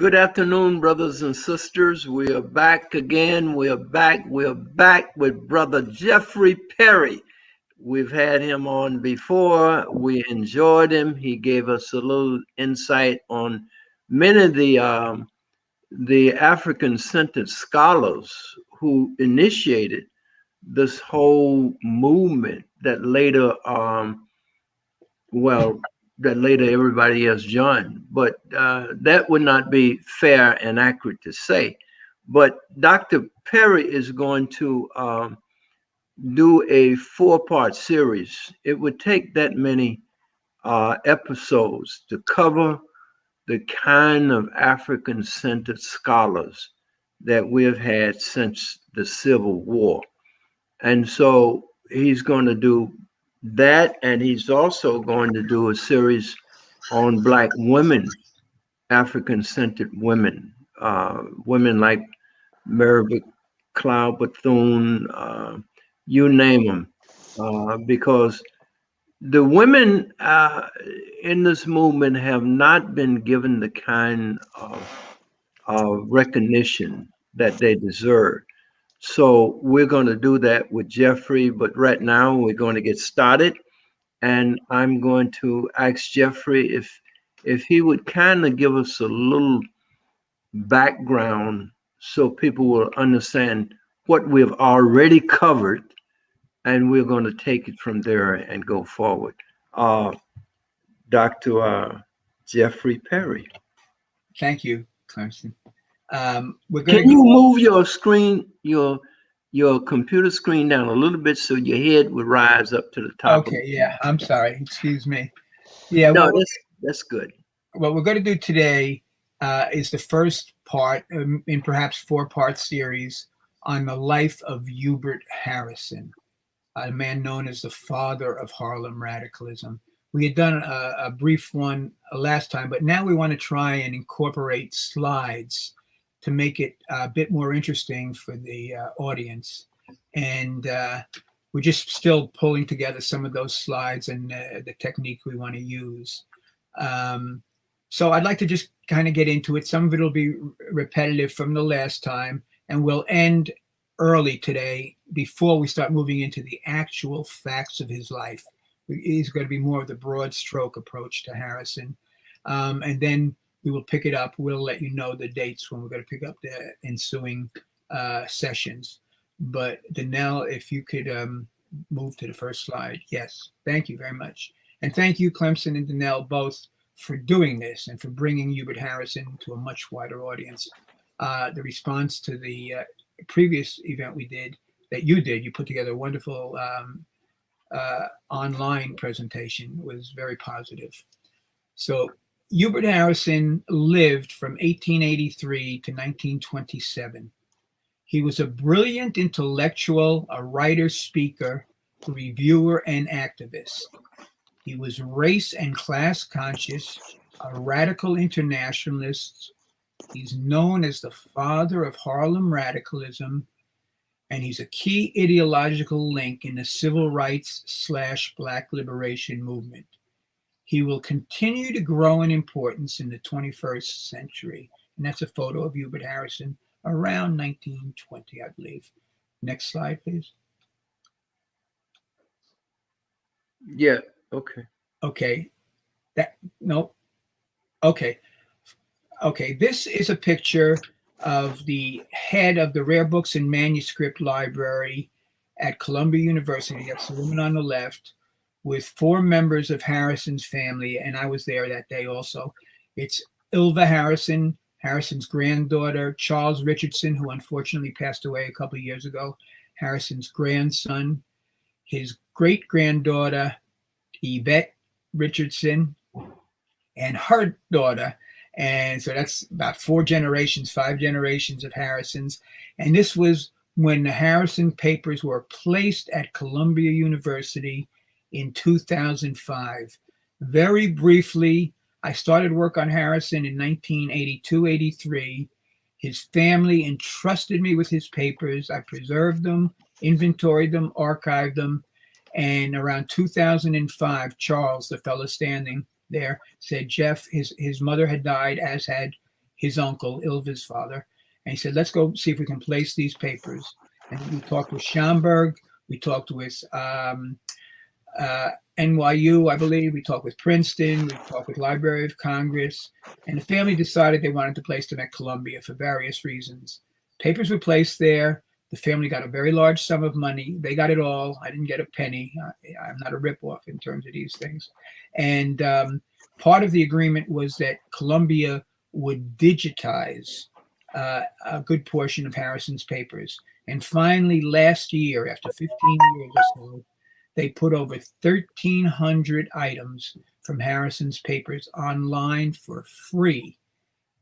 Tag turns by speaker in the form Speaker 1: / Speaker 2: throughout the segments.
Speaker 1: good afternoon, brothers and sisters. We are back again. We're back with Brother Jeffrey Perry. We've had him on before. We enjoyed him. He gave us a little insight on many of the African-centered scholars who initiated this whole movement that later, that later everybody else joined. But that would not be fair and accurate to say. But Dr. Perry is going to do a 4-part series. It would take that many episodes to cover the kind of African-centered scholars that we have had since the Civil War. And so he's going to do that, and he's also going to do a series on Black women, African-centered women, women like Mary Cloud Bethune, you name them, because the women in this movement have not been given the kind of recognition that they deserve. So we're going to do that with Jeffrey, but right now we're going to get started, and I'm going to ask Jeffrey if he would kind of give us a little background so people will understand what we've already covered, and we're going to take it from there and go forward. Dr. Jeffrey Perry.
Speaker 2: Thank you, Clemson.
Speaker 1: Can you move your screen, your computer screen down a little bit so your head would rise up to the top?
Speaker 2: Okay, yeah, I'm sorry. Excuse me. Yeah,
Speaker 1: no, that's good.
Speaker 2: What we're going to do today is the first part in perhaps 4-part series on the life of Hubert Harrison, a man known as the father of Harlem radicalism. We had done a brief one last time, but now we want to try and incorporate slides to make it a bit more interesting for the audience. And we're just still pulling together some of those slides and the technique we want to use. So I'd like to just kind of get into it. Some of it will be repetitive from the last time, and we'll end early today before we start moving into the actual facts of his life. He's going to be more of the broad stroke approach to Harrison. And then we will pick it up. We'll let you know the dates when we're going to pick up the ensuing sessions. But Danelle, if you could move to the first slide. Yes, thank you very much. And thank you, Clemson and Danelle, both for doing this and for bringing Hubert Harrison to a much wider audience. The response to the previous event we did, that you put together a wonderful online presentation, was very positive. So Hubert Harrison lived from 1883 to 1927. He was a brilliant intellectual, a writer, speaker, reviewer, and activist. He was race and class conscious, a radical internationalist. He's known as the father of Harlem radicalism, and he's a key ideological link in the civil rights / Black liberation movement. He will continue to grow in importance in the 21st century. And that's a photo of Hubert Harrison around 1920, I believe. Next slide, please.
Speaker 1: Yeah, okay.
Speaker 2: Okay. Okay, this is a picture of the head of the Rare Books and Manuscript Library at Columbia University. That's the woman on the left, with 4 members of Harrison's family, and I was there that day also. It's Ilva Harrison, Harrison's granddaughter, Charles Richardson, who unfortunately passed away a couple of years ago, Harrison's grandson, his great-granddaughter, Yvette Richardson, and her daughter. And so that's about 5 generations of Harrisons. And this was when the Harrison papers were placed at Columbia University in 2005. Very briefly, I started work on Harrison in 1982-83. His family entrusted me with his papers. I preserved them, inventoried them, archived them. And around 2005, Charles, the fellow standing there, said, Jeff, his mother had died, as had his uncle, Ilva's father. And he said, let's go see if we can place these papers. And we talked with Schomburg. We talked with NYU, I believe. We talked with Princeton. We talked with Library of Congress. And the family decided they wanted to place them at Columbia for various reasons. Papers were placed there. The family got a very large sum of money. They got it all. I didn't get a penny. I'm not a ripoff in terms of these things. And part of the agreement was that Columbia would digitize a good portion of Harrison's papers. And finally, last year, after 15 years or so, they put over 1,300 items from Harrison's papers online for free,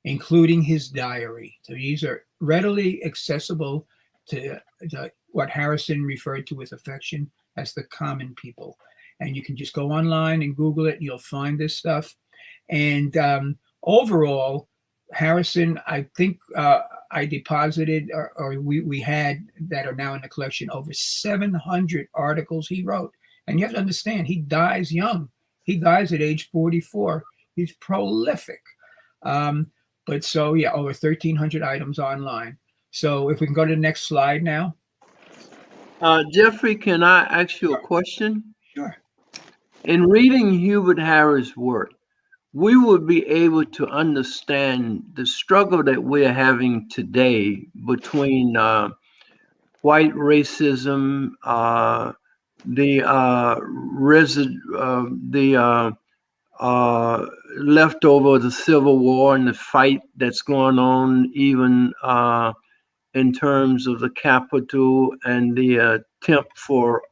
Speaker 2: including his diary. So these are readily accessible to what Harrison referred to with affection as the common people. And you can just go online and Google it, and you'll find this stuff. And overall, Harrison, I think I deposited, or we had, that are now in the collection, over 700 articles he wrote. And you have to understand, he dies young. He dies at age 44. He's prolific. But so, yeah, over 1,300 items online. So if we can go to the next slide now.
Speaker 1: Jeffrey, can I ask you a question?
Speaker 2: Sure.
Speaker 1: In reading Hubert Harris' work, we would be able to understand the struggle that we're having today between white racism, the leftover of the Civil War and the fight that's going on, even in terms of the Capitol and the attempt for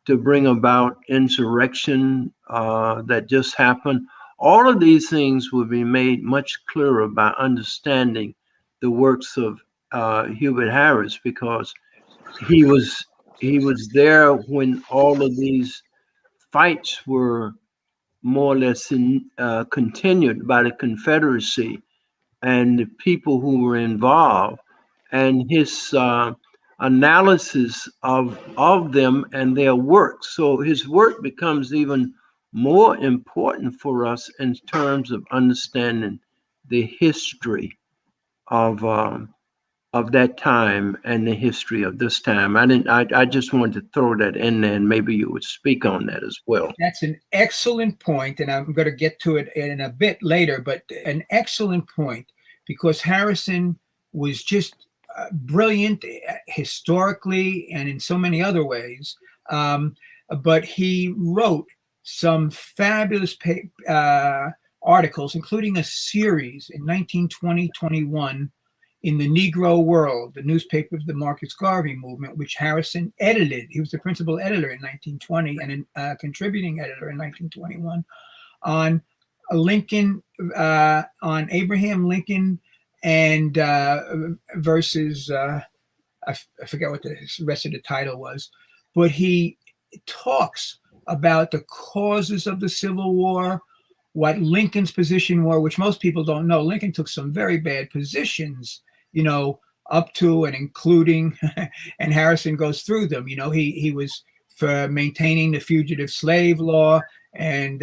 Speaker 1: to bring about insurrection that just happened. All of these things will be made much clearer by understanding the works of Hubert Harris, because he was there when all of these fights were more or less continued by the Confederacy and the people who were involved, and his analysis of them and their work. So his work becomes even more important for us in terms of understanding the history of that time and the history of this time. I just wanted to throw that in there, and maybe you would speak on that as well.
Speaker 2: That's an excellent point, and I'm going to get to it in a bit later, but an excellent point, because Harrison was just brilliant historically and in so many other ways. But he wrote some fabulous articles, including a series in 1920-21 in the Negro World, the newspaper of the Marcus Garvey movement, which Harrison edited. He was the principal editor in 1920 and a contributing editor in 1921 on Lincoln, on Abraham Lincoln and versus, I forget what the rest of the title was, but he talks about the causes of the Civil War, what Lincoln's position were, which most people don't know. Lincoln took some very bad positions, you know, up to and including, and Harrison goes through them. You know, he was for maintaining the fugitive slave law and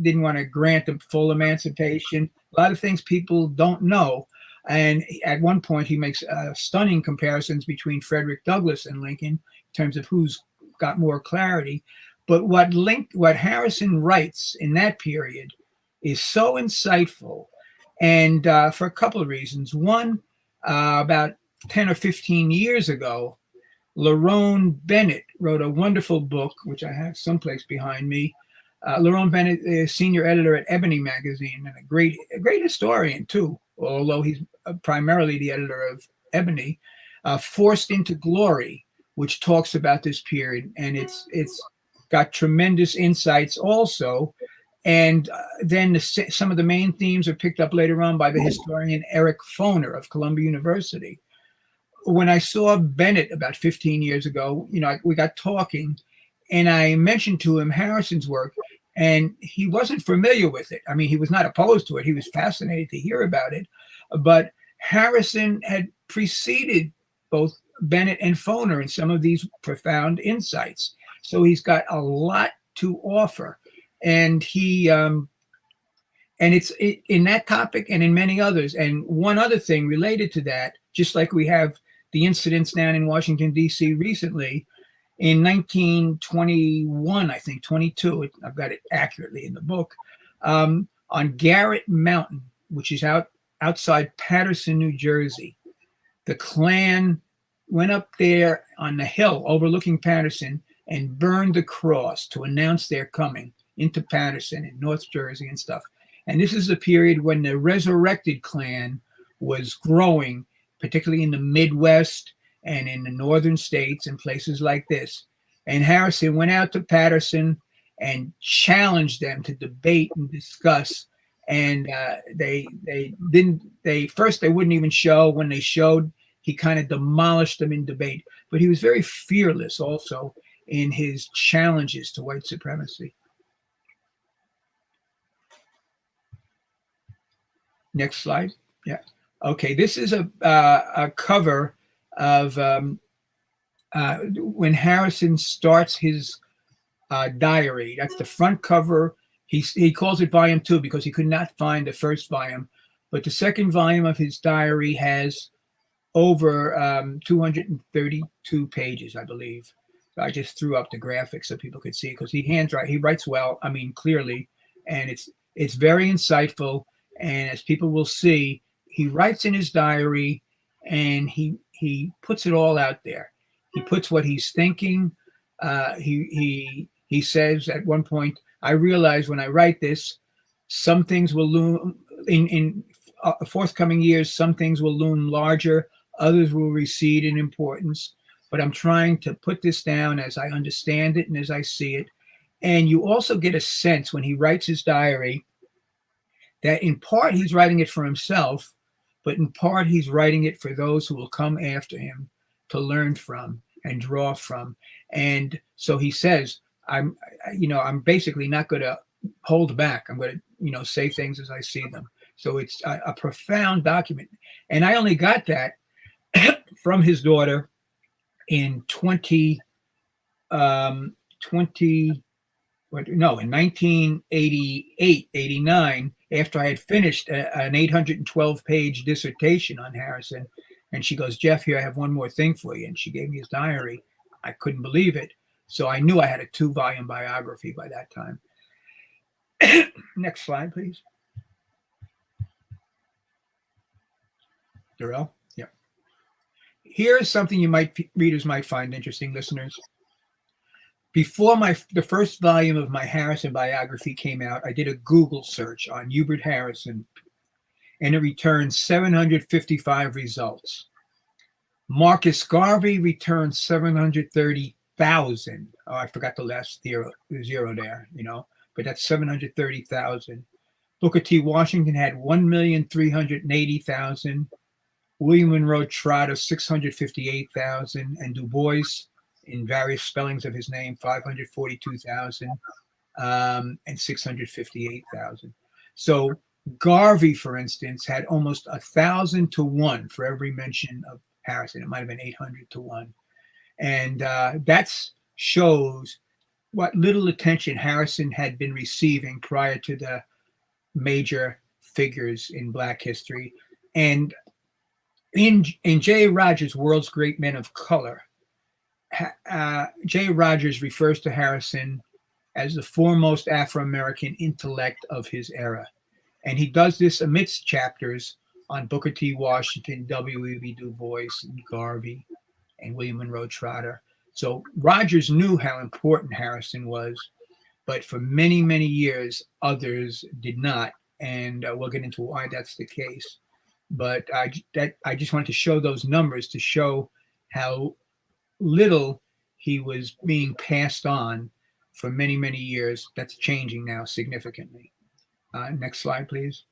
Speaker 2: didn't want to grant them full emancipation. A lot of things people don't know. And at one point, he makes stunning comparisons between Frederick Douglass and Lincoln in terms of who's got more clarity. But what Harrison writes in that period is so insightful, and for a couple of reasons. One, about 10 or 15 years ago, Lerone Bennett wrote a wonderful book, which I have someplace behind me. Lerone Bennett is senior editor at Ebony magazine and a great historian too, although he's primarily the editor of Ebony. Forced into Glory, which talks about this period, and it's got tremendous insights also. And then some of the main themes are picked up later on by the historian Eric Foner of Columbia University. When I saw Bennett about 15 years ago, you know, we got talking, and I mentioned to him Harrison's work, and he wasn't familiar with it. I mean, he was not opposed to it. He was fascinated to hear about it. But Harrison had preceded both Bennett and Foner in some of these profound insights. So he's got a lot to offer. And he And it's in that topic and in many others. And one other thing related to that, just like we have the incidents down in Washington, D.C. recently, in 1921, I think, 22, I've got it accurately in the book, on Garrett Mountain, which is outside Paterson, New Jersey. The Klan went up there on the hill overlooking Paterson and burned the cross to announce their coming into Paterson in North Jersey and stuff. And this is the period when the resurrected Klan was growing, particularly in the Midwest and in the northern states and places like this. And Harrison went out to Paterson and challenged them to debate and discuss. And they wouldn't even show. When they showed, he kind of demolished them in debate. But he was very fearless also in his challenges to white supremacy. Next slide. Yeah. Okay. This is a cover of when Harrison starts his diary. That's the front cover. He calls it volume 2 because he could not find the first volume. But the second volume of his diary has over 232 pages, I believe. So I just threw up the graphics so people could see, because he writes well, I mean, clearly, and it's very insightful. And as people will see, he writes in his diary and he puts it all out there. He puts what he's thinking. He says at one point, I realize when I write this, some things will loom in forthcoming years, some things will loom larger, others will recede in importance. But I'm trying to put this down as I understand it and as I see it. And you also get a sense when he writes his diary that in part he's writing it for himself, but in part he's writing it for those who will come after him to learn from and draw from. And so he says, I'm basically not going to hold back. I'm going to, say things as I see them. So it's a profound document. And I only got that from his daughter in 1988, 89, after I had finished an 812-page dissertation on Harrison. And she goes, Jeff, here, I have one more thing for you. And she gave me his diary. I couldn't believe it. So I knew I had a 2-volume biography by that time. Next slide, please. Darrell? Yeah. Here's something readers might find interesting, listeners. Before the first volume of my Harrison biography came out, I did a Google search on Hubert Harrison, and it returned 755 results. Marcus Garvey returned 730,000. Oh, I forgot the last zero there, but that's 730,000. Booker T. Washington had 1,380,000. William Monroe Trotter, 658,000. And Du Bois, in various spellings of his name, 542,000 and 658,000. So Garvey, for instance, had almost 1,000 to 1 for every mention of Harrison. It might have been 800 to 1. And that shows what little attention Harrison had been receiving prior to the major figures in Black history. And in J. Rogers' World's Great Men of Color, J. Rogers refers to Harrison as the foremost Afro-American intellect of his era. And he does this amidst chapters on Booker T. Washington, W.E.B. Du Bois, and Garvey, and William Monroe Trotter. So Rogers knew how important Harrison was, but for many, many years, others did not. And we'll get into why that's the case. But I just wanted to show those numbers to show how little he was being passed on for many, many years. That's changing now significantly. Next slide, please.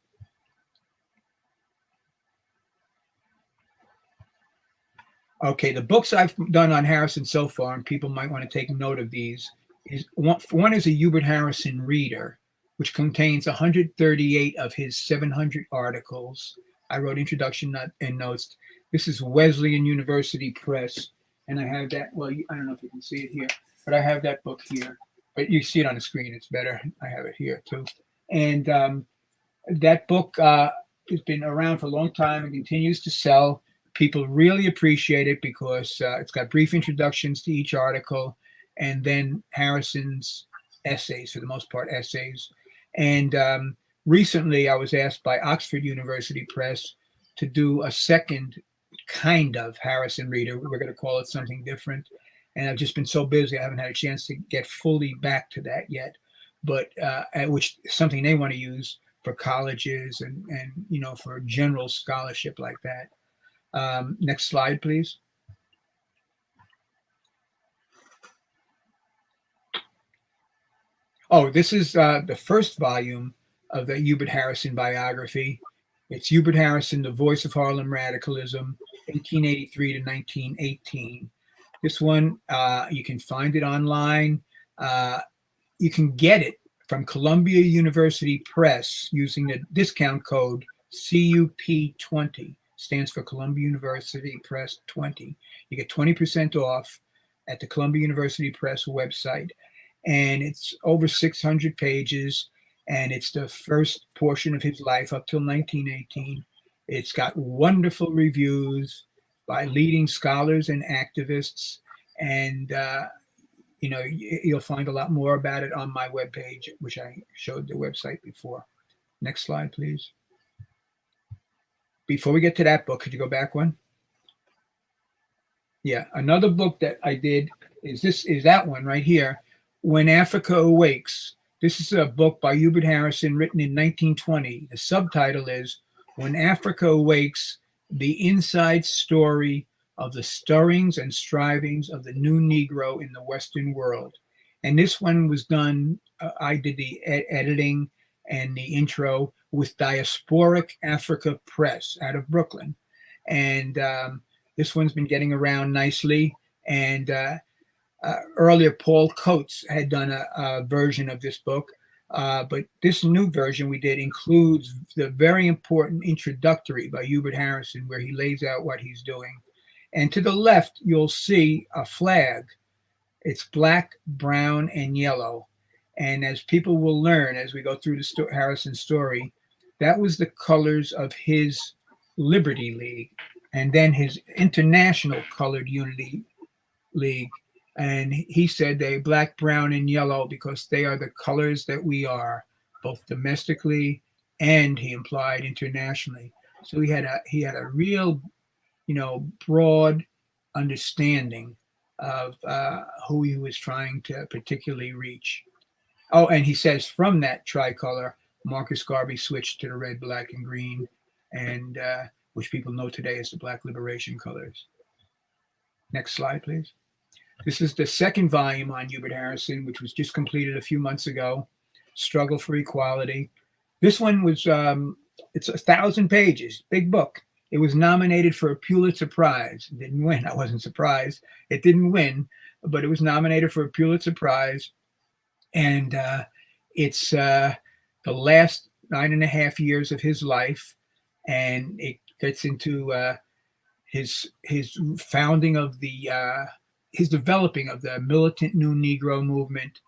Speaker 2: Okay, the books I've done on Harrison so far, and people might want to take note of these, is one is a Hubert Harrison Reader, which contains 138 of his 700 articles. I wrote introduction and notes. This is Wesleyan University Press, and I have that. Well, I don't know if you can see it here, but I have that book here. But you see it on the screen; it's better. I have it here too. And That book has been around for a long time and continues to sell. People really appreciate it because it's got brief introductions to each article, and then Harrison's essays, for the most part, essays. And recently, I was asked by Oxford University Press to do a second kind of Harrison reader. We're going to call it something different. And I've just been so busy, I haven't had a chance to get fully back to that yet. But which is something they want to use for colleges and for general scholarship like that. Next slide, please. Oh, this is the first volume of the Hubert Harrison biography. It's Hubert Harrison, The Voice of Harlem Radicalism, 1883 to 1918. This one, you can find it online. You can get it from Columbia University Press using the discount code CUP20. Stands for Columbia University Press 20. You get 20% off at the Columbia University Press website. And it's over 600 pages, and it's the first portion of his life up till 1918. It's got wonderful reviews by leading scholars and activists, and you'll find a lot more about it on my webpage, which I showed the website before. Next slide, please. Before we get to that book, could you go back one? Yeah, another book that I did is that one right here, When Africa Awakes. This is a book by Hubert Harrison written in 1920. The subtitle is When Africa Awakes, the Inside Story of the Stirrings and Strivings of the New Negro in the Western World. And this one was done, I did the editing and the intro with Diasporic Africa Press out of Brooklyn. And this one's been getting around nicely. And earlier, Paul Coates had done a version of this book. But this new version we did includes the very important introductory by Hubert Harrison, where he lays out what he's doing. And to the left, you'll see a flag. It's black, brown, and yellow. And as people will learn as we go through the Harrison story, that was the colors of his Liberty League, and then his International Colored Unity League. And he said they black, brown, and yellow because they are the colors that we are, both domestically and, he implied, internationally. So he had a real, broad understanding of who he was trying to particularly reach. Oh, and he says from that tricolor, Marcus Garvey switched to the red, black, and green, and which people know today as the Black Liberation colors. Next slide, please. This is the second volume on Hubert Harrison, which was just completed a few months ago, Struggle for Equality. This one was, it's 1,000 pages, big book. It was nominated for a Pulitzer Prize. It didn't win. I wasn't surprised. It didn't win, but it was nominated for a Pulitzer Prize. And it's the last 9.5 years of his life. And it gets into his founding of his developing of the militant New Negro movement,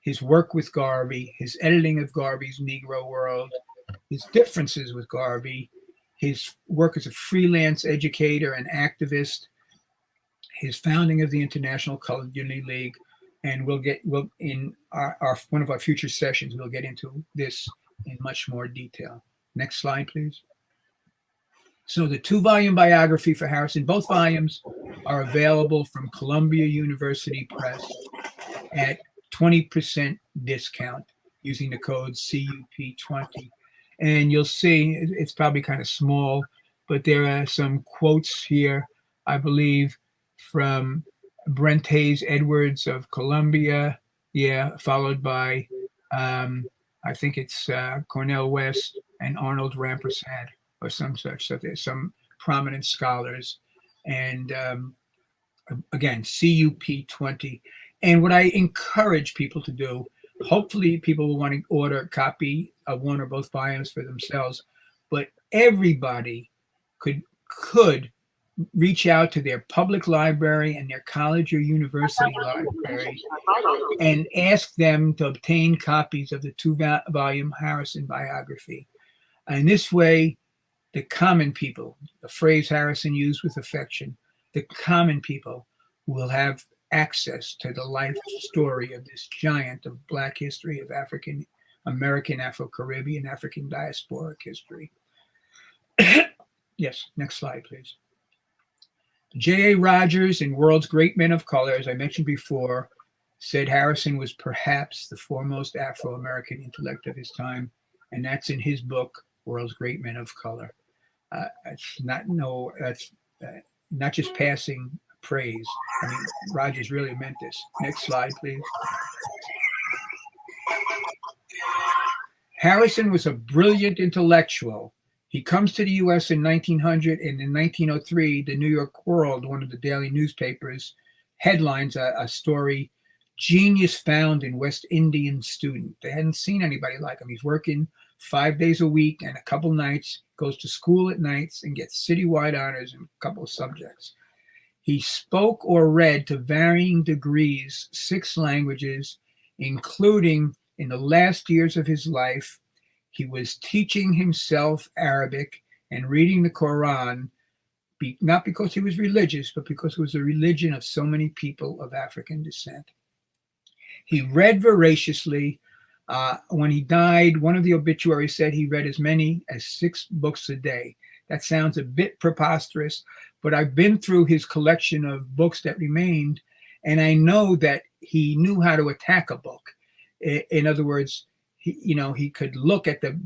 Speaker 2: his work with Garvey, his editing of Garvey's Negro World, his differences with Garvey, his work as a freelance educator and activist, his founding of the International Colored Unity League, and we'll in our one of our future sessions, we'll get into this in much more detail. Next slide, please. So the 2-volume biography for Harrison, both volumes are available from Columbia University Press at 20% discount using the code CUP20. And you'll see it's probably kind of small, but there are some quotes here, I believe, from Brent Hayes Edwards of Columbia, followed by, I think it's Cornel West and Arnold Rampersad or some such. So there's some prominent scholars. And again, CUP20. And what I encourage people to do, hopefully people will want to order a copy of one or both volumes for themselves, but everybody could reach out to their public library and their college or university library and ask them to obtain copies of the 2-volume Harrison biography. In this way, the common people, the phrase Harrison used with affection, the common people will have access to the life story of this giant of Black history, of African American, Afro-Caribbean, African diasporic history. Yes, next slide, please. J.A. Rogers, in World's Great Men of Color, as I mentioned before, said Harrison was perhaps the foremost Afro-American intellect of his time, and that's in his book, World's Great Men of Color. That's not just passing praise. I mean, Rogers really meant this. Next slide, please. Harrison was a brilliant intellectual. He comes to the U.S. in 1900, and in 1903, the New York World, one of the daily newspapers, headlines a story, "Genius Found in West Indian Student." They hadn't seen anybody like him. He's working 5 days a week and a couple nights, goes to school at nights, and gets citywide honors in a couple of subjects. He spoke or read to varying degrees 6 languages, including, in the last years of his life, he was teaching himself Arabic and reading the Quran, not because he was religious, but because it was the religion of so many people of African descent. He read voraciously. When he died, one of the obituaries said he read as many as 6 books a day. That sounds a bit preposterous, but I've been through his collection of books that remained, and I know that he knew how to attack a book. In other words, he could look at the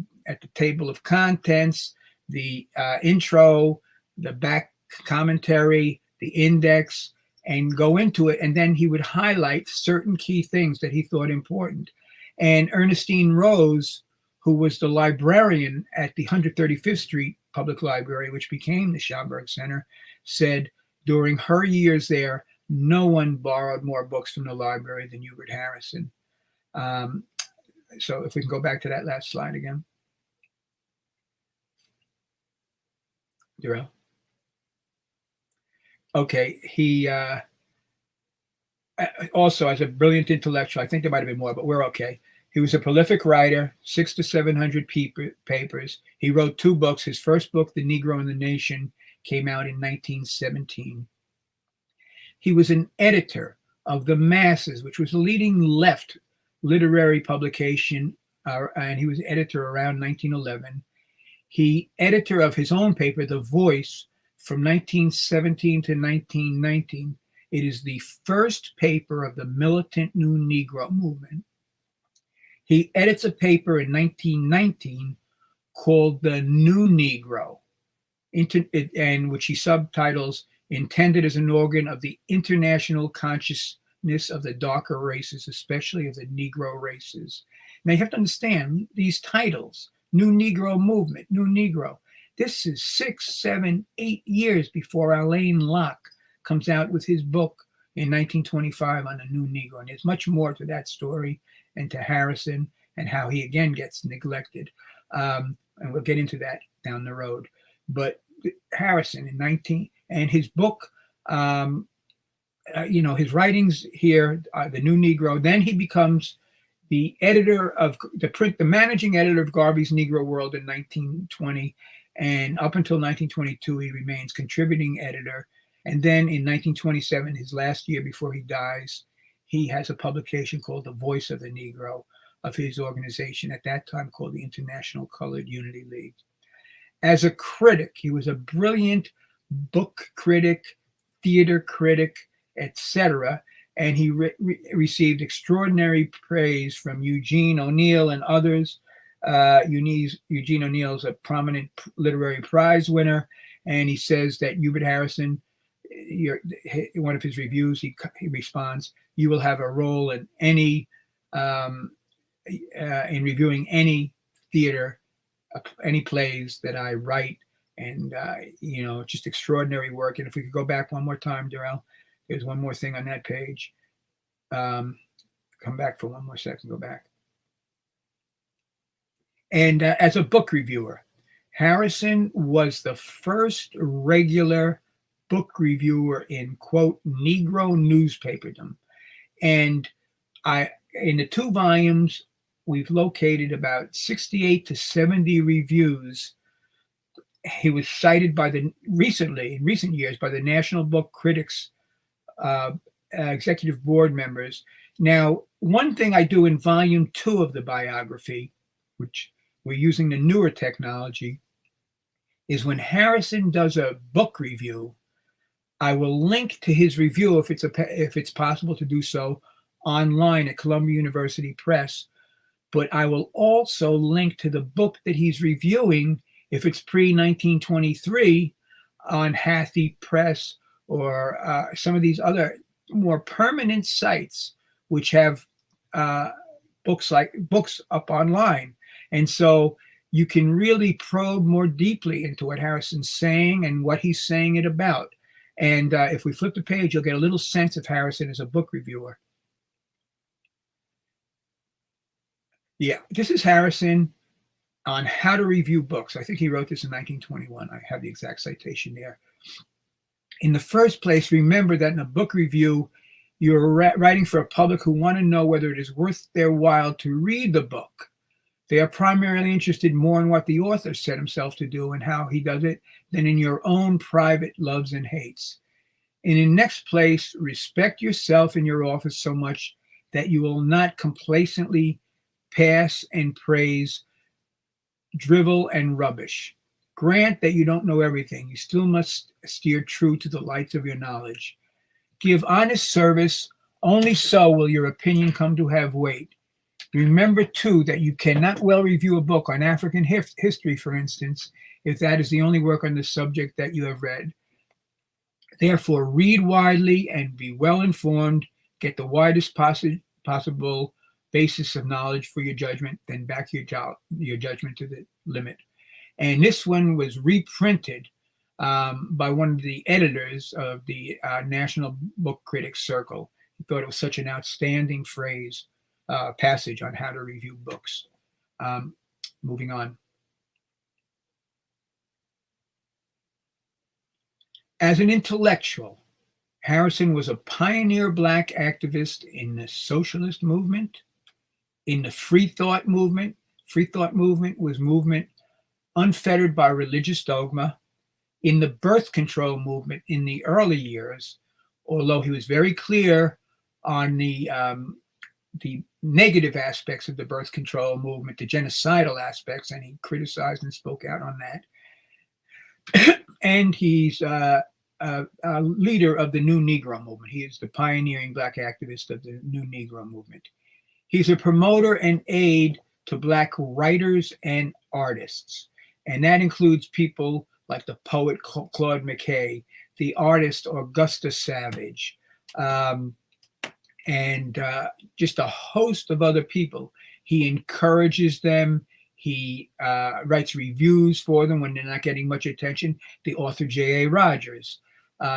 Speaker 2: table of contents, the intro, the back commentary, the index, and go into it, and then he would highlight certain key things that he thought important. And Ernestine Rose, who was the librarian at the 135th Street Public Library, which became the Schomburg Center, said during her years there, no one borrowed more books from the library than Hubert Harrison. So if we can go back to that last slide again. Darrell? Okay, he also, as a brilliant intellectual, I think there might have been more, but we're okay. He was a prolific writer, 600 to 700 papers. He wrote 2 books. His first book, The Negro and the Nation, came out in 1917. He was an editor of The Masses, which was a leading left literary publication, and he was editor around 1911. He editor of his own paper, The Voice, from 1917 to 1919. It is the first paper of the militant New Negro movement. He edits a paper in 1919 called The New Negro, and which he subtitles "Intended as an Organ of the International Consciousness of the Darker Races, especially of the Negro Races." Now you have to understand these titles: New Negro Movement, New Negro. This is 6, 7, 8 years before Alain Locke comes out with his book in 1925 on the New Negro. And there's much more to that story and to Harrison and how he again gets neglected. And we'll get into that down the road. But Harrison and his book, his writings here, The New Negro, then he becomes the editor of the managing editor of Garvey's Negro World in 1920. And up until 1922, he remains contributing editor. And then in 1927, his last year before he dies, he has a publication called The Voice of the Negro of his organization, at that time called the International Colored Unity League. As a critic, he was a brilliant book critic, theater critic, etc. And he received extraordinary praise from Eugene O'Neill and others. Eugene O'Neill is a prominent literary prize winner, and he says that Hubert Harrison, one of his reviews, he responds, "You will have a role in any in reviewing any theater, any plays that I write," and just extraordinary work. And if we could go back one more time, Darrell, there's one more thing on that page. Come back for one more second. Go back. And as a book reviewer, Harrison was the first regular book reviewer in, quote, Negro newspaperdom. And in the 2 volumes we've located about 68 to 70 reviews. He was cited by in recent years, by the National Book Critics Executive Board members. Now, one thing I do in volume 2 of the biography, which we're using the newer technology, is when Harrison does a book review, I will link to his review, if it's possible to do so, online at Columbia University Press. But I will also link to the book that he's reviewing, if it's pre-1923, on Hathi Press or some of these other more permanent sites which have books up online. And so you can really probe more deeply into what Harrison's saying and what he's saying it about. And if we flip the page, you'll get a little sense of Harrison as a book reviewer. Yeah, this is Harrison on how to review books. I think he wrote this in 1921. I have the exact citation there. In the first place, remember that in a book review, you're writing for a public who want to know whether it is worth their while to read the book. They are primarily interested more in what the author set himself to do and how he does it than in your own private loves and hates. And in next place, respect yourself and your office so much that you will not complacently pass and praise drivel and rubbish. Grant that you don't know everything. You still must steer true to the lights of your knowledge. Give honest service. Only so will your opinion come to have weight. Remember, too, that you cannot well review a book on African history, for instance, if that is the only work on the subject that you have read. Therefore, read widely and be well informed. Get the widest possible basis of knowledge for your judgment, then back your judgment to the limit. And this one was reprinted by one of the editors of the National Book Critics Circle. He thought it was such an outstanding passage on how to review books. Moving on. As an intellectual, Harrison was a pioneer Black activist in the socialist movement, in the free thought movement. Free thought movement was movement unfettered by religious dogma. In the birth control movement in the early years, although he was very clear on the negative aspects of the birth control movement, the genocidal aspects, and he criticized and spoke out on that. And he's a leader of the New Negro movement. He is the pioneering Black activist of the New Negro movement. He's a promoter and aide to Black writers and artists. And that includes people like the poet Claude McKay, the artist Augusta Savage, and just a host of other people. He encourages them. He writes reviews for them when they're not getting much attention. The author J.A. Rogers.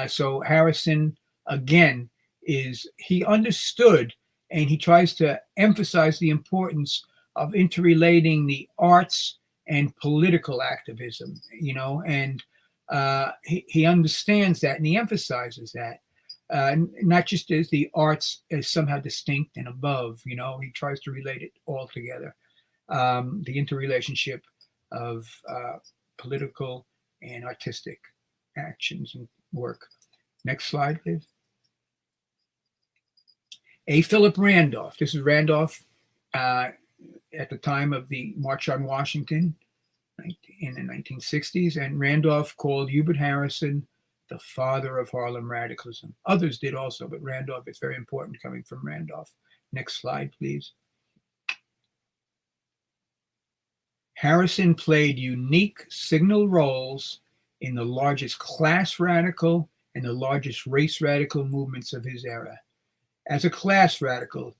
Speaker 2: So Harrison, again, he understood, and he tries to emphasize the importance of interrelating the arts and political activism, and he understands that, and he emphasizes that. Not just as the arts as somehow distinct and above, he tries to relate it all together. The interrelationship of political and artistic actions and work. Next slide, please. A. Philip Randolph. This is Randolph at the time of the March on Washington in the 1960s, and Randolph called Hubert Harrison the father of Harlem radicalism. Others did also, but Randolph, it's very important coming from Randolph. Next slide, please. Harrison played unique signal roles in the largest class radical and the largest race radical movements of his era. As a class radical,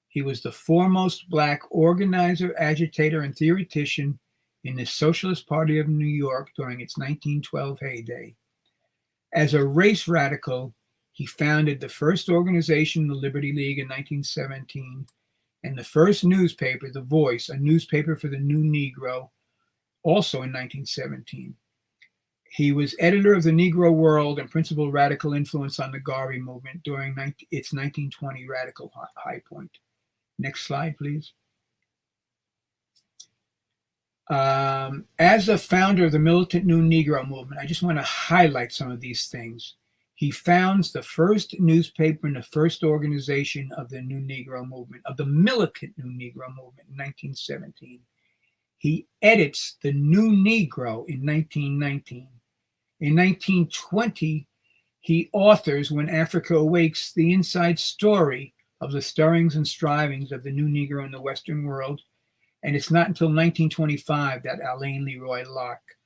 Speaker 2: he was the foremost Black organizer, agitator, and theoretician in the Socialist Party of New York during its 1912 heyday. As a race radical, he founded the first organization, the Liberty League, in 1917, and the first newspaper, The Voice, a newspaper for the New Negro, also in 1917. He was editor of the Negro World and principal radical influence on the Garvey movement during its 1920 radical high point. Next slide, please. As a founder of the militant New Negro movement, I just want to highlight some of these things. He founds the first newspaper and the first organization of the New Negro movement, of the militant New Negro movement in 1917. He edits the New Negro in 1919. In 1920, he authors When Africa Awakes, the inside story of the stirrings and strivings of the New Negro in the Western world. And it's not until 1925 that Alain Leroy Locke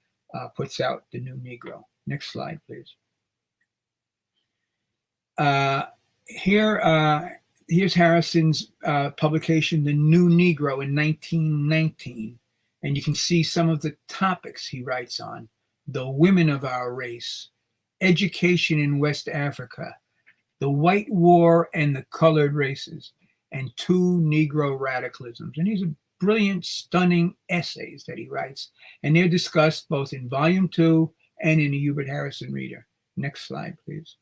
Speaker 2: puts out the New Negro. Next slide, please. Here's Harrison's publication, The New Negro, in 1919. And you can see some of the topics he writes on: the women of our race, education in West Africa, the white war and the colored races, and two Negro radicalisms. And these are brilliant, stunning essays that he writes, and they're discussed both in Volume 2 and in the Hubert Harrison Reader. Next slide, please.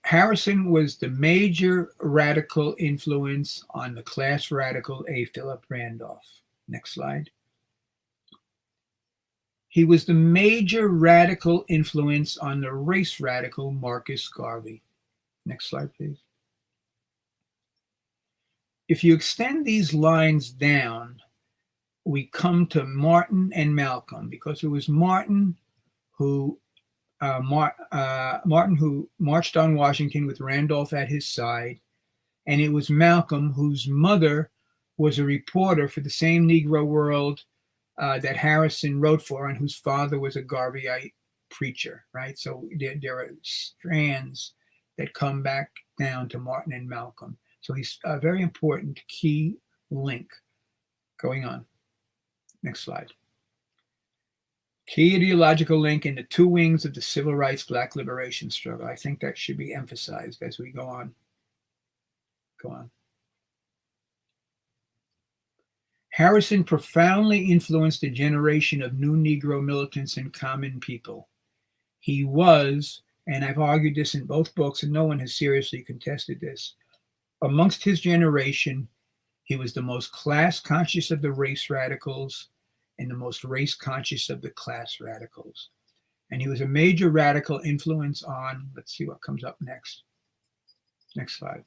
Speaker 2: Harrison was the major radical influence on the class radical A. Philip Randolph. Next slide. He was the major radical influence on the race radical Marcus Garvey. Next slide, please. If you extend these lines down, we come to Martin and Malcolm, because it was Martin who marched on Washington with Randolph at his side, and it was Malcolm whose mother was a reporter for the same Negro World that Harrison wrote for, and whose father was a Garveyite preacher, right? So there are strands that come back down to Martin and Malcolm. So he's a very important key link going on. Next slide. Key ideological link in the two wings of the civil rights Black liberation struggle. I think that should be emphasized as we go on. Go on. Harrison profoundly influenced a generation of new Negro militants and common people. He was, and I've argued this in both books, and no one has seriously contested this, amongst his generation, he was the most class conscious of the race radicals and the most race conscious of the class radicals. And he was a major radical influence on, let's see what comes up next. Next slide.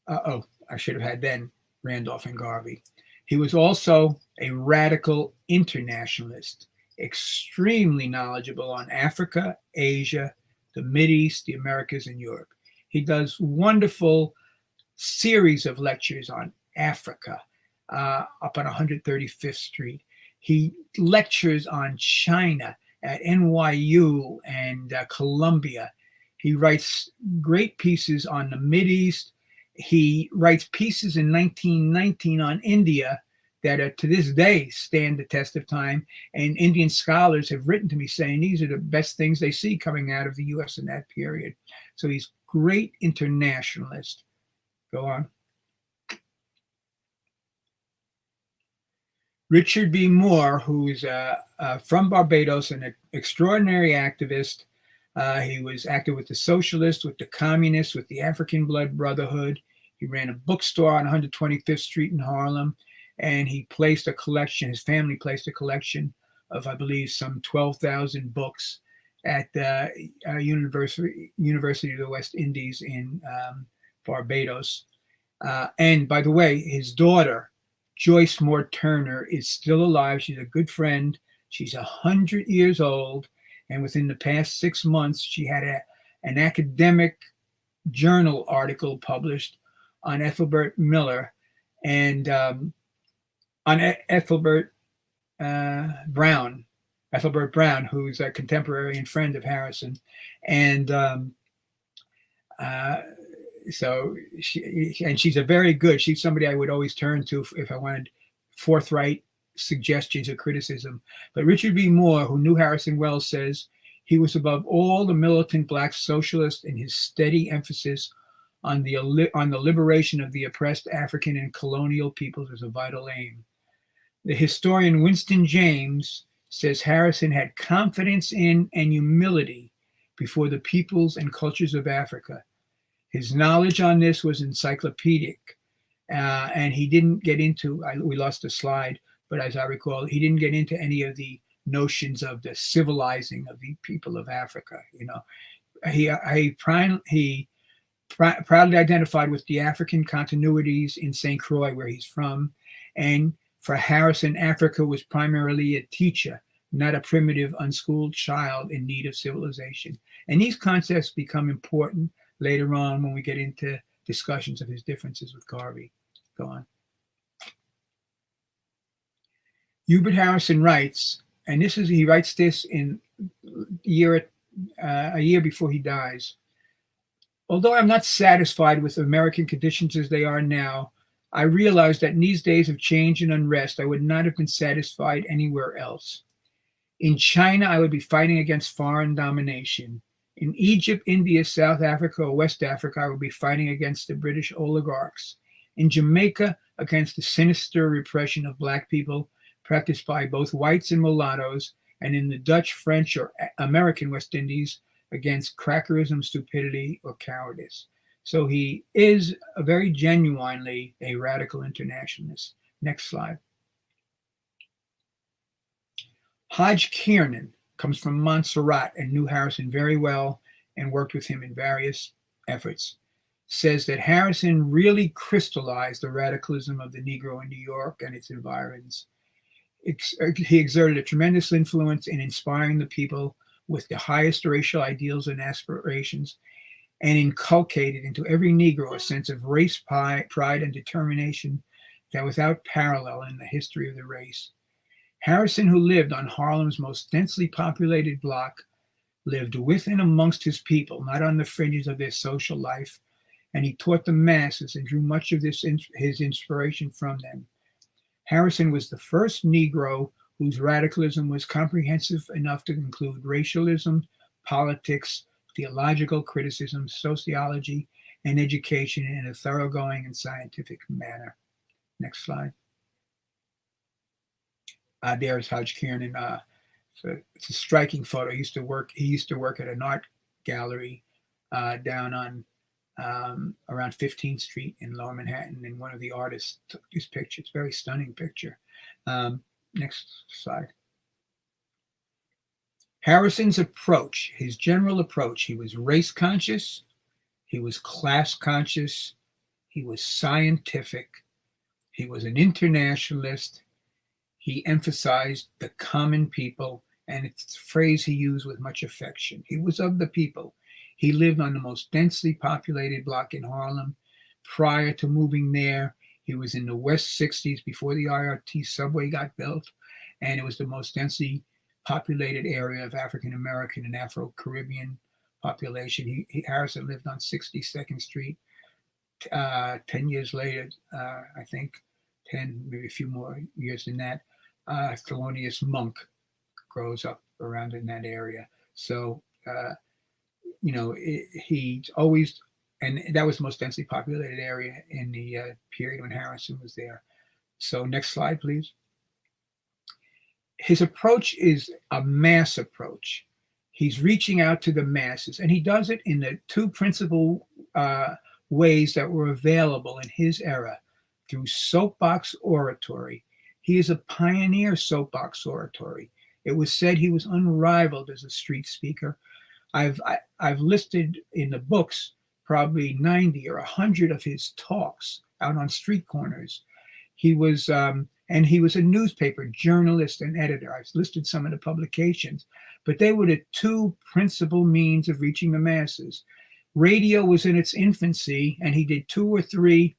Speaker 2: I should have had then Randolph and Garvey. He was also a radical internationalist, extremely knowledgeable on Africa, Asia, the Mideast, the Americas, and Europe. He does wonderful series of lectures on Africa up on 135th Street. He lectures on China at NYU and Columbia. He writes great pieces on the Mideast. He writes pieces in 1919 on India that to this day stand the test of time. And Indian scholars have written to me saying these are the best things they see coming out of the U.S. in that period. So he's great internationalist. Go on. Richard B. Moore, who is from Barbados, an extraordinary activist. He was active with the socialists, with the communists, with the African Blood Brotherhood. He ran a bookstore on 125th Street in Harlem, and he placed a collection, his family placed a collection of, I believe, some 12,000 books at the University of the West Indies in Barbados. And by the way, his daughter, Joyce Moore Turner, is still alive. She's a good friend. She's 100 years old. And within the past 6 months, she had an academic journal article published on Ethelbert Miller and on Ethelbert Brown, who's a contemporary and friend of Harrison. And so she's a very good, she's somebody I would always turn to if I wanted forthright suggestions or criticism. But Richard B. Moore, who knew Harrison well, says he was above all the militant Black socialist in his steady emphasis on the liberation of the oppressed African and colonial peoples as a vital aim. The historian Winston James says Harrison had confidence in and humility before the peoples and cultures of Africa. His knowledge on this was encyclopedic. And he didn't get into, we lost the slide, but as I recall, he didn't get into any of the notions of the civilizing of the people of Africa. He proudly identified with the African continuities in St. Croix, where he's from. And for Harrison, Africa was primarily a teacher, not a primitive, unschooled child in need of civilization. And these concepts become important later on when we get into discussions of his differences with Garvey. Go on. Hubert Harrison writes, and he writes this in a year before he dies. Although I'm not satisfied with American conditions as they are now, I realize that in these days of change and unrest, I would not have been satisfied anywhere else. In China, I would be fighting against foreign domination. In Egypt, India, South Africa, or West Africa, I would be fighting against the British oligarchs. In Jamaica, against the sinister repression of Black people practiced by both whites and mulattoes, and in the Dutch, French, or American West Indies, against crackerism, stupidity, or cowardice. So he is very genuinely a radical internationalist. Next slide. Hodge Kiernan comes from Montserrat and knew Harrison very well and worked with him in various efforts. Says that Harrison really crystallized the radicalism of the Negro in New York and its environs. He exerted a tremendous influence in inspiring the people with the highest racial ideals and aspirations, and inculcated into every Negro a sense of race pride and determination that without parallel in the history of the race. Harrison, who lived on Harlem's most densely populated block, lived with and amongst his people, not on the fringes of their social life, and he taught the masses and drew much of his inspiration from them. Harrison was the first Negro whose radicalism was comprehensive enough to include racialism, politics, theological criticism, sociology, and education in a thoroughgoing and scientific manner. Next slide. There's Hodge Kiernan. It's a striking photo. He used to work at an art gallery down on around 15th Street in Lower Manhattan, and one of the artists took this picture. It's a very stunning picture. Next slide. Harrison's approach, his general approach, he was race conscious, he was class conscious, he was scientific, he was an internationalist, he emphasized the common people, and it's a phrase he used with much affection. He was of the people. He lived on the most densely populated block in Harlem. Prior to moving there, he was in the West 60s before the IRT subway got built, and it was the most densely populated area of African American and Afro-Caribbean population. Harrison lived on 62nd Street. 10 years later, I think, 10, maybe a few more years than that, Thelonious Monk grows up around in that area. So, he's always, and that was the most densely populated area in the period when Harrison was there. So next slide, please. His approach is a mass approach. He's reaching out to the masses, and he does it in the two principal ways that were available in his era, through soapbox oratory. He is a pioneer soapbox oratory. It was said he was unrivaled as a street speaker. I've listed in the books probably 90 or 100 of his talks out on street corners. He was and he was a newspaper journalist and editor. I've listed some of the publications, but they were the two principal means of reaching the masses. Radio was in its infancy, and he did 2 or 3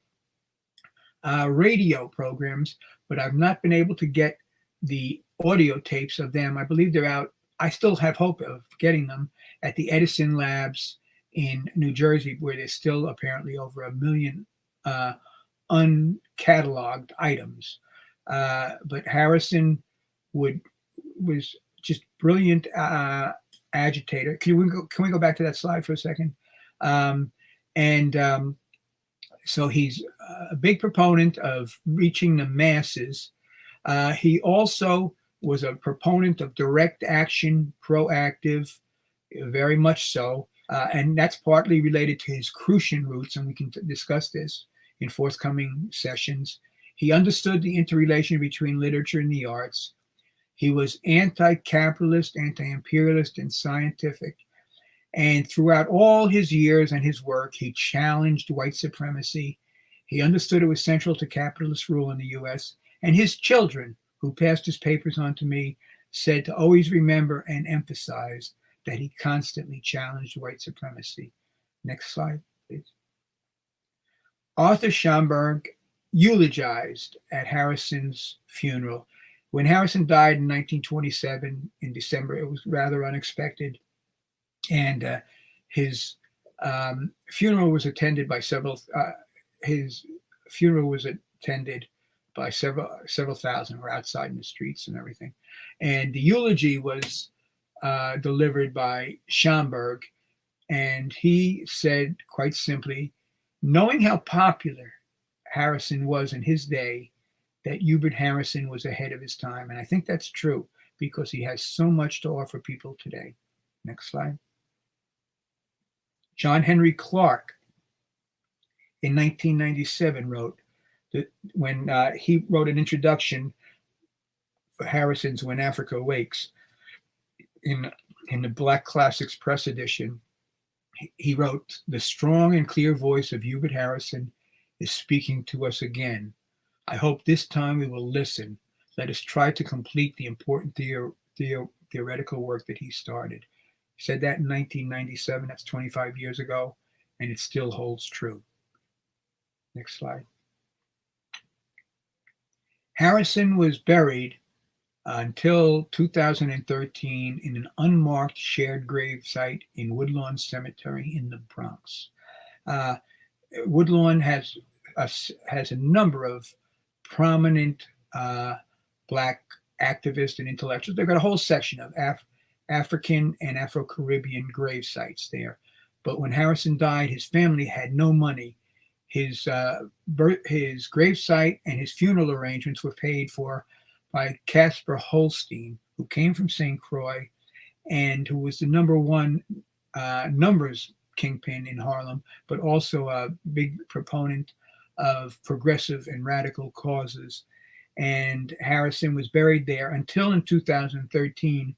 Speaker 2: radio programs, but I've not been able to get the audio tapes of them. I believe they're out. I still have hope of getting them at the Edison Labs in New Jersey, where there's still apparently over 1 million uncatalogued items. But Harrison was just brilliant agitator. Can we go back to that slide for a second? So he's a big proponent of reaching the masses. He also was a proponent of direct action, proactive, very much so. And that's partly related to his Crucian roots, and we can discuss this in forthcoming sessions. He understood the interrelation between literature and the arts. He was anti-capitalist, anti-imperialist, and scientific. And throughout all his years and his work, he challenged white supremacy. He understood it was central to capitalist rule in the U.S. And his children, who passed his papers on to me, said to always remember and emphasize that he constantly challenged white supremacy. Next slide, please. Arthur Schomburg eulogized at Harrison's funeral. When Harrison died in 1927 in December, it was rather unexpected. And his funeral was attended by several thousand, were outside in the streets and everything. And the eulogy was delivered by Schomburg, and he said quite simply, knowing how popular Harrison was in his day, that Hubert Harrison was ahead of his time. And I think that's true because he has so much to offer people today. Next slide. John Henry Clarke in 1997 wrote that when he wrote an introduction for Harrison's When Africa Wakes in the Black Classics Press edition, he wrote, "The strong and clear voice of Hubert Harrison is speaking to us again. I hope this time we will listen. Let us try to complete the important theoretical work that he started." He said that in 1997, that's 25 years ago, and it still holds true. Next slide. Harrison was buried until 2013 in an unmarked shared grave site in Woodlawn Cemetery in the Bronx. Woodlawn has a number of prominent Black activists and intellectuals. They've got a whole section of African and Afro-Caribbean grave sites there. But when Harrison died, his family had no money. His grave site and his funeral arrangements were paid for by Casper Holstein, who came from St. Croix and who was the number one numbers kingpin in Harlem, but also a big proponent of progressive and radical causes. And Harrison was buried there until in 2013,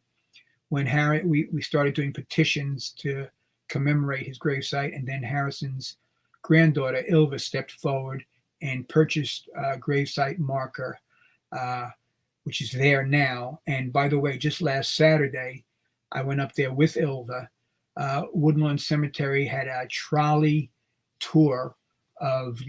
Speaker 2: when we started doing petitions to commemorate his gravesite, and then Harrison's granddaughter Ilva stepped forward and purchased a gravesite marker, which is there now. And by the way, just last Saturday, I went up there with Ilva. Woodlawn Cemetery had a trolley tour of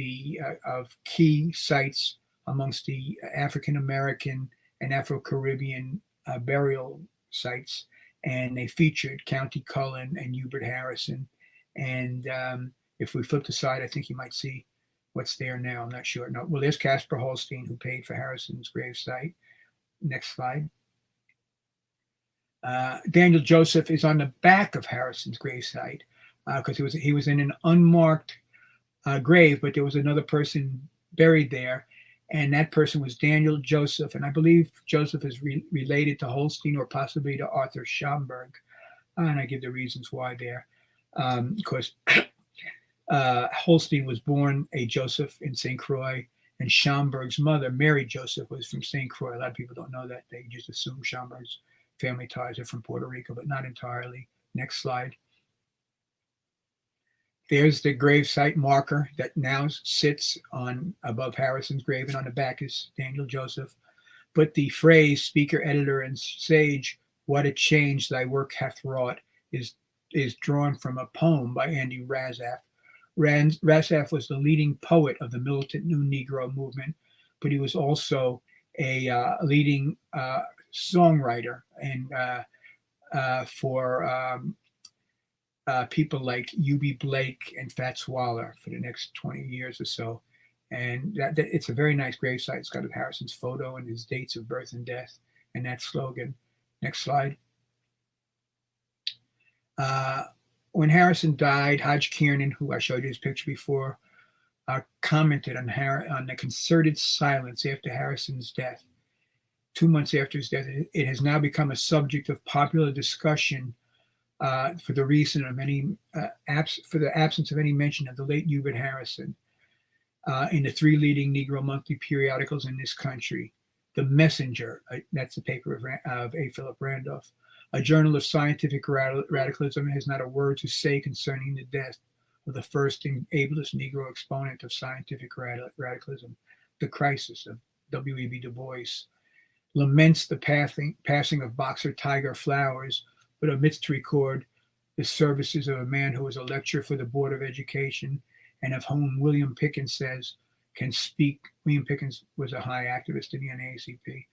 Speaker 2: key sites amongst the African American and Afro-Caribbean burial sites, and they featured County Cullen and Hubert Harrison. And if we flip the side, I think you might see what's there now. I'm not sure. No, well, there's Casper Holstein, who paid for Harrison's gravesite. Next slide. Daniel Joseph is on the back of Harrison's gravesite because he was in an unmarked grave, but there was another person buried there, and that person was Daniel Joseph. And I believe Joseph is related to Holstein or possibly to Arthur Schomburg. And I give the reasons why there. Of course, Holstein was born a Joseph in St. Croix, and Schomburg's mother, Mary Joseph, was from St. Croix. A lot of people don't know that. They just assume Schomburg's family ties are from Puerto Rico, but not entirely. Next slide. There's the gravesite marker that now sits above Harrison's grave, and on the back is Daniel Joseph. But the phrase, speaker, editor, and sage, what a change thy work hath wrought, is drawn from a poem by Andy Razaf. Razaf was the leading poet of the militant New Negro movement, but he was also a leading songwriter and for people like U.B. Blake and Fats Waller for the next 20 years or so. And that it's a very nice gravesite. It's got Harrison's photo and his dates of birth and death and that slogan. Next slide. When Harrison died, Hodge Kiernan, who I showed you his picture before, commented on the concerted silence after Harrison's death. 2 months after his death, it has now become a subject of popular discussion for the reason of for the absence of any mention of the late Hubert Harrison. in the 3 leading Negro monthly periodicals in this country. The Messenger, that's the paper of A. Philip Randolph, a journal of scientific radicalism, has not a word to say concerning the death of the first and ablest Negro exponent of scientific radicalism. The Crisis of W.E.B. Du Bois laments the passing of boxer Tiger Flowers, but omits to record the services of a man who was a lecturer for the Board of Education and of whom William Pickens says can speak. William Pickens was a high activist in the NAACP,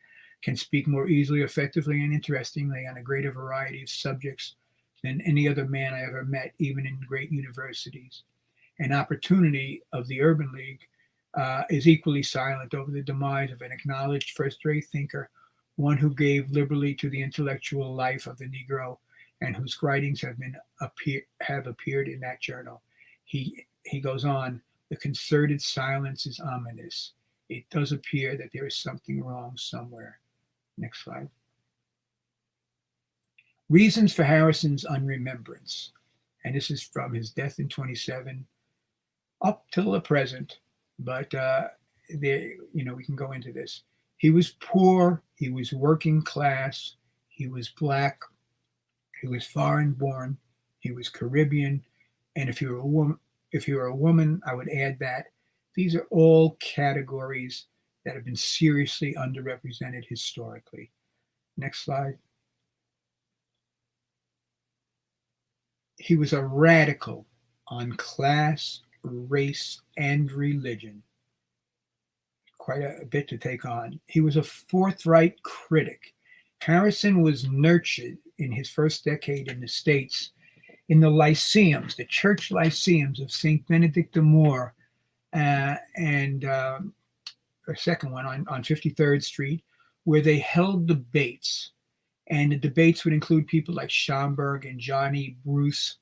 Speaker 2: can speak more easily, effectively, and interestingly on a greater variety of subjects than any other man I ever met, even in great universities. An opportunity of the Urban League is equally silent over the demise of an acknowledged first-rate thinker, one who gave liberally to the intellectual life of the Negro and whose writings have appeared in that journal. He goes on, the concerted silence is ominous. It does appear that there is something wrong somewhere. Next slide. Reasons for Harrison's unremembrance. And this is from his death in 27 up till the present. But we can go into this. He was poor. He was working class. He was black. He was foreign born. He was Caribbean. And if you were a woman, I would add that. These are all categories that have been seriously underrepresented historically. Next slide. He was a radical on class, race, and religion. Quite a bit to take on. He was a forthright critic. Harrison was nurtured in his first decade in the States in the lyceums, the church lyceums of St. Benedict de Moor, and a second one on 53rd Street, where they held debates. And the debates would include people like Schomburg and Johnny Bruce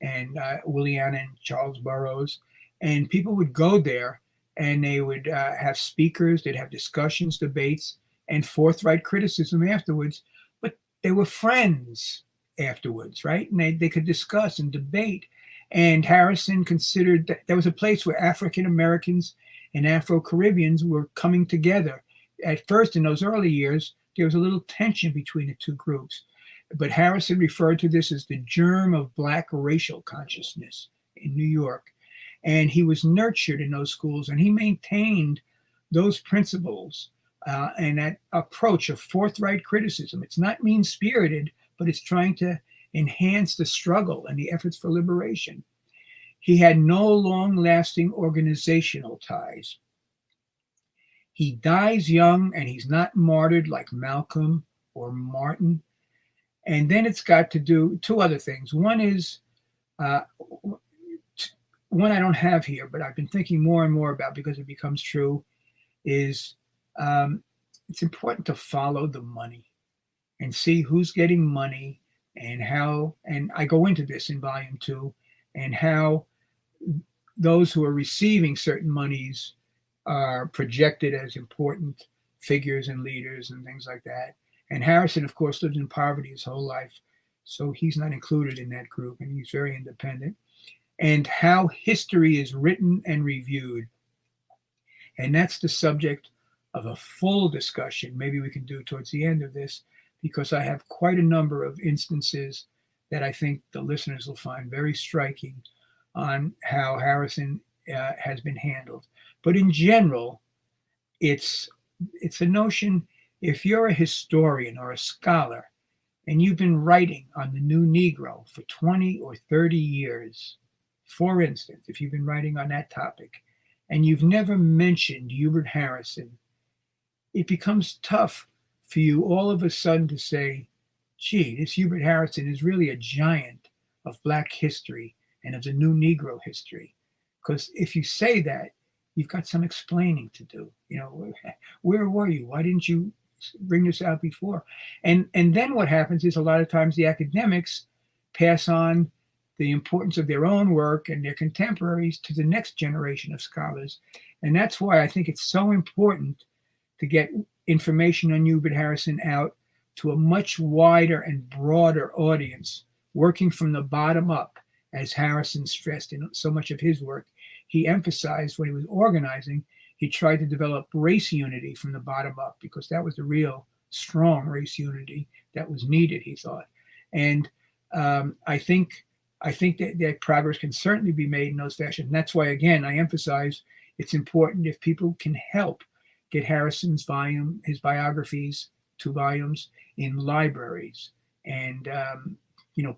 Speaker 2: and Williana and Charles Burroughs. And people would go there and they would have speakers, they'd have discussions, debates, and forthright criticism afterwards. But they were friends afterwards, right? And they could discuss and debate. And Harrison considered that there was a place where African Americans and Afro-Caribbeans were coming together. At first, in those early years, there was a little tension between the two groups. But Harrison referred to this as the germ of Black racial consciousness in New York. And he was nurtured in those schools, and he maintained those principles and that approach of forthright criticism. It's not mean-spirited, but it's trying to enhance the struggle and the efforts for liberation. He had no long-lasting organizational ties. He dies young, and he's not martyred like Malcolm or Martin. And then it's got to do two other things. One is, one I don't have here, but I've been thinking more and more about because it becomes true, is it's important to follow the money and see who's getting money and how, and I go into this in volume 2, and how those who are receiving certain monies are projected as important figures and leaders and things like that. And Harrison, of course, lived in poverty his whole life, so he's not included in that group, and he's very independent. And how history is written and reviewed. And that's the subject of a full discussion maybe we can do towards the end of this, because I have quite a number of instances that I think the listeners will find very striking on how Harrison has been handled. But in general, it's a notion, if you're a historian or a scholar and you've been writing on the new Negro for 20 or 30 years, for instance, if you've been writing on that topic and you've never mentioned Hubert Harrison, it becomes tough for you all of a sudden to say, gee, this Hubert Harrison is really a giant of Black history and of the new Negro history. Because if you say that, you've got some explaining to do. You know, where were you? Why didn't you bring this out before? And then what happens is a lot of times the academics pass on the importance of their own work and their contemporaries to the next generation of scholars. And that's why I think it's so important to get information on Hubert Harrison out to a much wider and broader audience, working from the bottom up, as Harrison stressed in so much of his work. he emphasized when he was organizing, he tried to develop race unity from the bottom up, because that was the real strong race unity that was needed, he thought. And I think that progress can certainly be made in those fashions. And that's why, again, I emphasize it's important if people can help get Harrison's his biographies, 2 volumes, in libraries and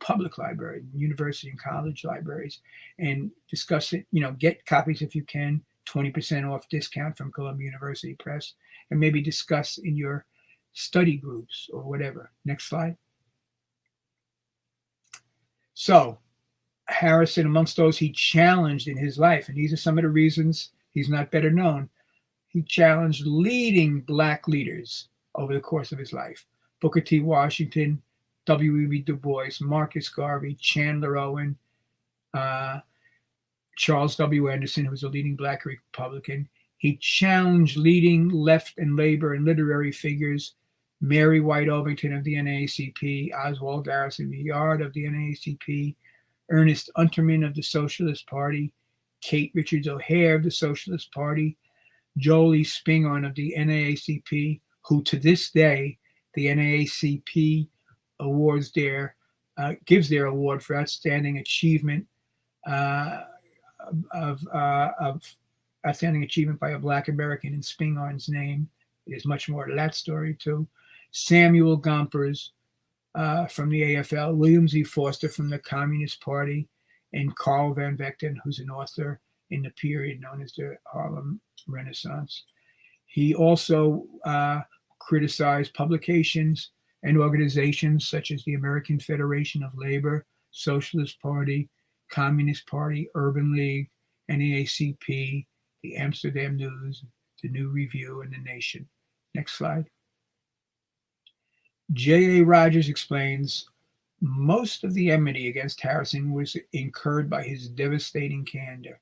Speaker 2: public libraries, university and college libraries, and discuss it. Get copies if you can, 20% off discount from Columbia University Press, and maybe discuss in your study groups or whatever. Next slide. So Harrison, amongst those he challenged in his life, and these are some of the reasons he's not better known, he challenged leading Black leaders over the course of his life. Booker T. Washington, W.E.B. Du Bois, Marcus Garvey, Chandler Owen, Charles W. Anderson, who was a leading Black Republican. He challenged leading left and labor and literary figures, Mary White Ovington of the NAACP, Oswald Garrison Villard of the NAACP, Ernest Unterman of the Socialist Party, Kate Richards O'Hare of the Socialist Party, Jolie Spingarn of the NAACP, who to this day the NAACP gives their award for outstanding achievement of outstanding achievement by a Black American in Spingarn's name. There's much more to that story too. Samuel Gompers from the AFL, William Z. Foster from the Communist Party, and Carl Van Vechten, who's an author in the period known as the Harlem Renaissance. He also criticized publications and organizations such as the American Federation of Labor, Socialist Party, Communist Party, Urban League, NAACP, the Amsterdam News, the New Review, and the Nation. Next slide. J.A. Rogers explains, most of the enmity against Harrison was incurred by his devastating candor.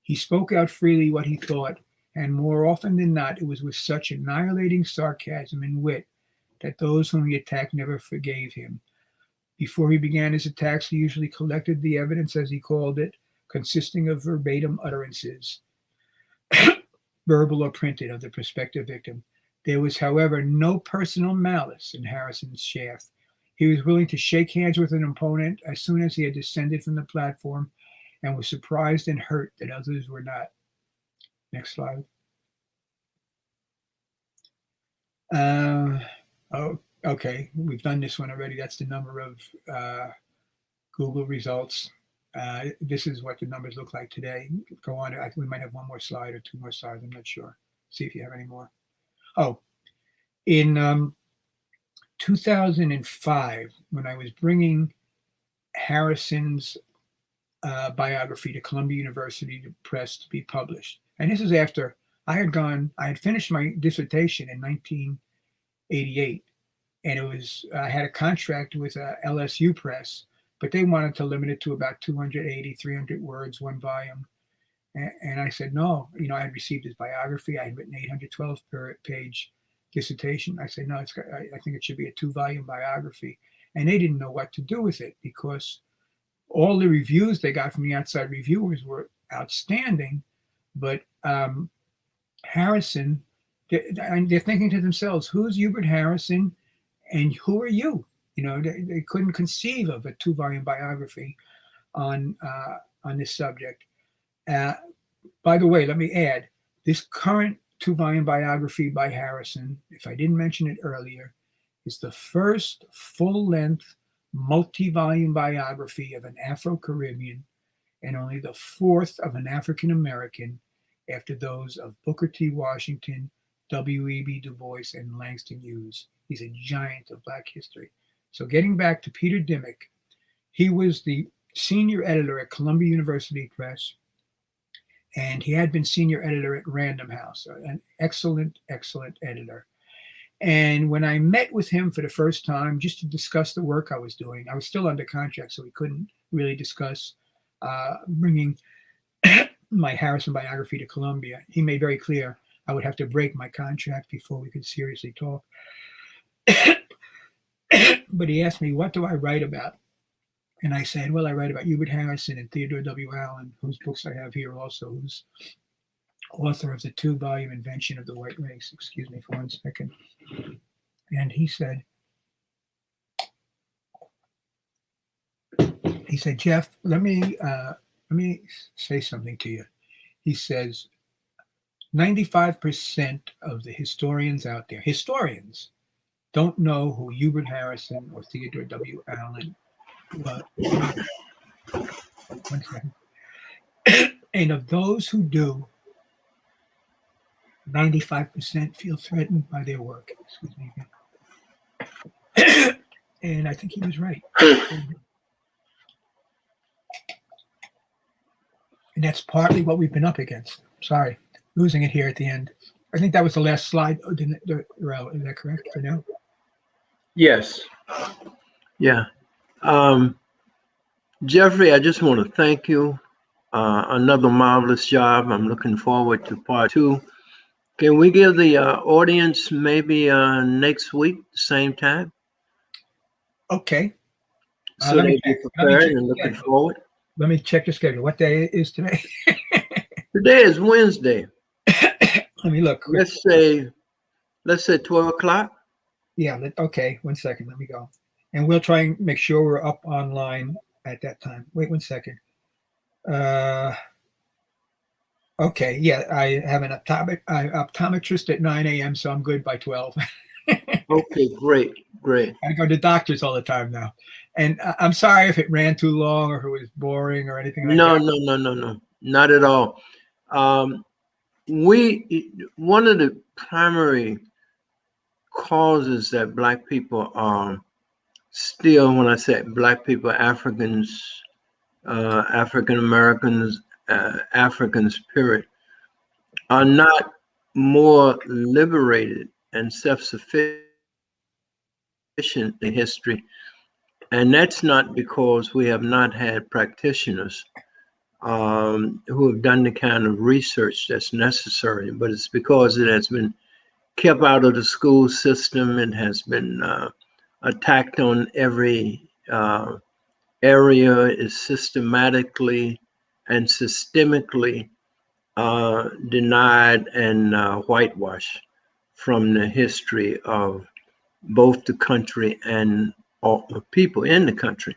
Speaker 2: He spoke out freely what he thought, and more often than not, it was with such annihilating sarcasm and wit that those whom he attacked never forgave him. Before he began his attacks, he usually collected the evidence, as he called it, consisting of verbatim utterances, verbal or printed, of the prospective victim. There was, however, no personal malice in Harrison's shaft. He was willing to shake hands with an opponent as soon as he had descended from the platform, and was surprised and hurt that others were not. Next slide. Okay, we've done this one already. That's the number of Google results. This is what the numbers look like today. Go on. We might have one more slide or 2 more slides. I'm not sure. See if you have any more. Oh, in 2005, when I was bringing Harrison's biography to Columbia University Press to be published, and this is after I had finished my dissertation in 1988, and I had a contract with LSU Press, but they wanted to limit it to about 280, 300 words, 1 volume. And I said, no, I had received his biography. I had written 812-page dissertation. I said, no, I think it should be a 2-volume biography. And they didn't know what to do with it, because all the reviews they got from the outside reviewers were outstanding. But Harrison, they're thinking to themselves, who's Hubert Harrison and who are you? They couldn't conceive of a 2-volume biography on this subject. By the way, let me add, this current 2-volume biography by Harrison, if I didn't mention it earlier, is the first full-length, multi-volume biography of an Afro-Caribbean, and only the 4th of an African-American after those of Booker T. Washington, W.E.B. Du Bois, and Langston Hughes. He's a giant of Black history. So getting back to Peter Dimick, he was the senior editor at Columbia University Press, and he had been senior editor at Random House, an excellent, excellent editor. And when I met with him for the first time, just to discuss the work I was doing, I was still under contract, so we couldn't really discuss bringing my Harrison biography to Columbia. He made very clear I would have to break my contract before we could seriously talk. But he asked me, what do I write about? And I said, well, I write about Hubert Harrison and Theodore W. Allen, whose books I have here also, who's author of the 2-volume Invention of the White Race. Excuse me for 1 second. And he said, Jeff, let me say something to you. He says, 95% of the historians out there, don't know who Hubert Harrison or Theodore W. Allen was. 1 second. And of those who do, 95% feel threatened by their work. Excuse me again. And I think he was right. And that's partly what we've been up against. Sorry, losing it here at the end. I think that was the last slide. Oh, didn't it, Darrell? Is that correct for now?
Speaker 1: Yes. Yeah. Jeffrey, I just want to thank you. Another marvelous job. I'm looking forward to part 2. Can we give the audience maybe next week, same time?
Speaker 2: Okay.
Speaker 1: So they be prepared and looking forward.
Speaker 2: Let me check the schedule. What day is today?
Speaker 1: Today is Wednesday.
Speaker 2: Let me look.
Speaker 1: Let's say 12 o'clock.
Speaker 2: Yeah. Okay. 1 second. Let me go. And we'll try and make sure we're up online at that time. Wait 1 second. Okay. Yeah. I have an optometrist at 9 a.m., so I'm good by 12.
Speaker 1: Okay. Great.
Speaker 2: I go to doctors all the time now. And I'm sorry if it ran too long or if it was boring or anything like that.
Speaker 1: No. Not at all. One of the primary causes that Black people are still, when I say Black people, Africans, African Americans, Africans, period, are not more liberated and self-sufficient in history. And that's not because we have not had practitioners who have done the kind of research that's necessary, but it's because it has been kept out of the school system. It has been attacked on every area, is systematically and systemically denied and whitewashed from the history of both the country and all the people in the country.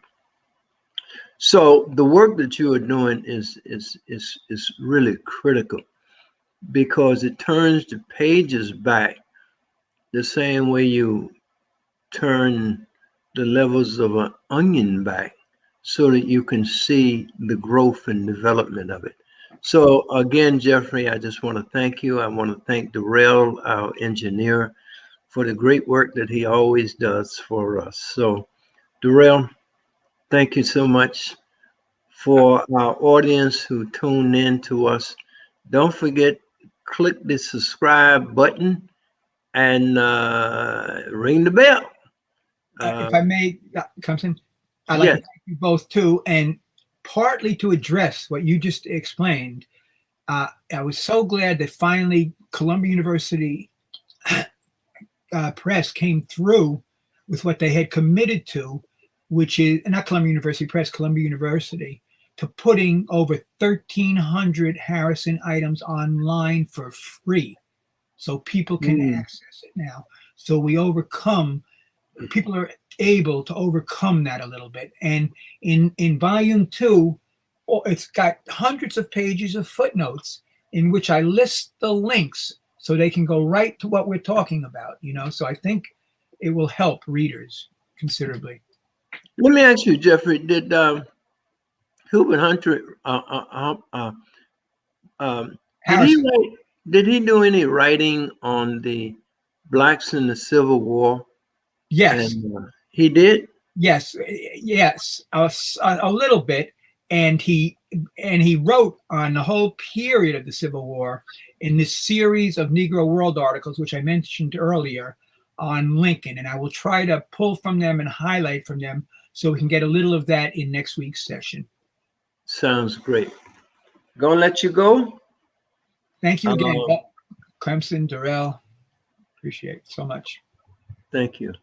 Speaker 1: So the work that you are doing is really critical, because it turns the pages back the same way you turn the levels of an onion back, so that you can see the growth and development of it. So again, Jeffrey, I just want to thank you. I want to thank Darrell, our engineer, for the great work that he always does for us. So Darrell, thank you so much. For our audience who tune in to us, don't forget, click the subscribe button and ring the bell.
Speaker 2: If I may, Compton, I'd like to thank you both too. And partly to address what you just explained, I was so glad that finally Columbia University Press came through with what they had committed to, which is not Columbia University Press, Columbia University, to putting over 1,300 Harrison items online for free, so people can access it now. So people are able to overcome that a little bit. And in volume 2, it's got hundreds of pages of footnotes in which I list the links so they can go right to what we're talking about, So I think it will help readers considerably.
Speaker 1: Let me ask you, Jeffrey, did Hubert Hunter did he do any writing on the Blacks in the Civil War?
Speaker 2: Yes.
Speaker 1: And, he did?
Speaker 2: Yes, a little bit. And he wrote on the whole period of the Civil War in this series of Negro World articles, which I mentioned earlier, on Lincoln. And I will try to pull from them and highlight from them so we can get a little of that in next week's session.
Speaker 1: Sounds great. Gonna let you go.
Speaker 2: Thank you again, Clemson, Darrell. Appreciate it so much.
Speaker 1: Thank you.